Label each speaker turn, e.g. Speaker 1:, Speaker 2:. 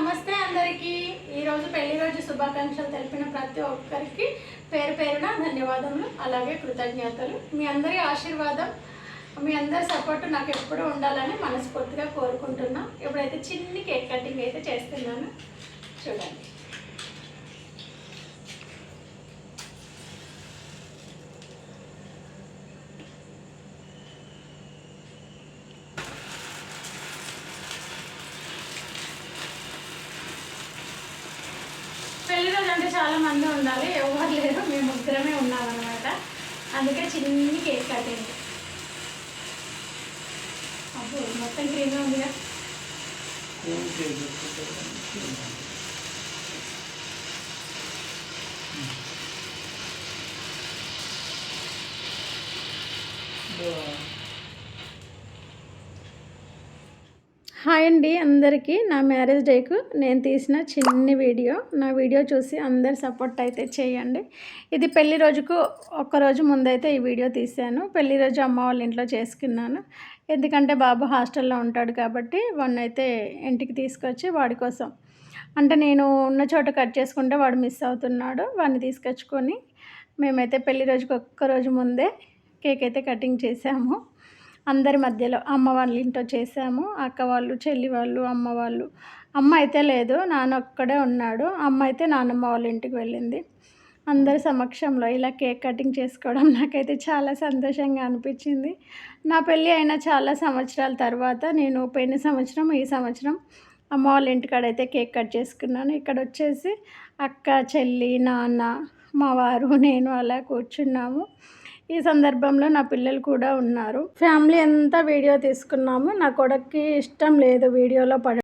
Speaker 1: నమస్తే అందరికీ. ఈరోజు పెళ్లి రోజు శుభాకాంక్షలు తెలిపిన ప్రతి ఒక్కరికి పేరు పేరున ధన్యవాదములు, అలాగే కృతజ్ఞతలు. మీ అందరి ఆశీర్వాదం, మీ అందరి సపోర్ట్ నాకు ఎప్పుడూ ఉండాలని మనస్ఫూర్తిగా కోరుకుంటున్నా. ఇప్పుడైతే చిన్ని కేక్ కటింగ్ అయితే చేస్తున్నాను, చూడండి. పెళ్లి రోజు అంటే చాలా మంది ఉండాలి, ఎవరు లేరు, మేము ముగ్గురమే ఉన్నామన్నమాట. అందుకే చిన్ని కేక్ కటింగ్. అప్పుడు మొత్తం క్రీమ్గా ఉందిగా. హాయ్ అండి అందరికీ. నా మ్యారేజ్ డేకు నేను తీసిన చిన్ని వీడియో. నా వీడియో చూసి అందరు సపోర్ట్ అయితే చేయండి. ఇది పెళ్లి రోజుకు ఒక్కరోజు ముందైతే ఈ వీడియో తీశాను. పెళ్లి రోజు అమ్మ వాళ్ళ ఇంట్లో చేసుకున్నాను. ఎందుకంటే బాబు హాస్టల్లో ఉంటాడు కాబట్టి వాడినైతే ఇంటికి తీసుకొచ్చి వాడి కోసం, అంటే నేను ఉన్న చోట కట్ చేసుకుంటే వాడు మిస్ అవుతున్నాడు. వాడిని తీసుకొచ్చుకొని మేమైతే పెళ్లి రోజుకి ఒక్కరోజు ముందే కేక్ అయితే కటింగ్ చేసాము. అందరి మధ్యలో అమ్మ వాళ్ళ ఇంట్లో చేసాము. అక్క వాళ్ళు, చెల్లి వాళ్ళు, అమ్మ వాళ్ళు. అమ్మ అయితే లేదు, నాన్న ఒక్కడే ఉన్నాడు. అమ్మ అయితే నాన్నమ్మ వాళ్ళ ఇంటికి వెళ్ళింది. అందరి సమక్షంలో ఇలా కేక్ కటింగ్ చేసుకోవడం నాకైతే చాలా సంతోషంగా అనిపించింది. నా పెళ్ళి అయిన చాలా సంవత్సరాల తర్వాత నేను పోయిన సంవత్సరం, ఈ సంవత్సరం అమ్మ వాళ్ళ ఇంటికాడైతే కేక్ కట్ చేసుకున్నాను. ఇక్కడ వచ్చేసి అక్క, చెల్లి, నాన్న, మా వారు, నేను అలా కూర్చున్నాము. ఈ సందర్భంలో నా పిల్లలు కూడా ఉన్నారు. ఫ్యామిలీ అంతా వీడియో తీసుకున్నాము. నా కొడుక్కి ఇష్టం లేదు వీడియోలో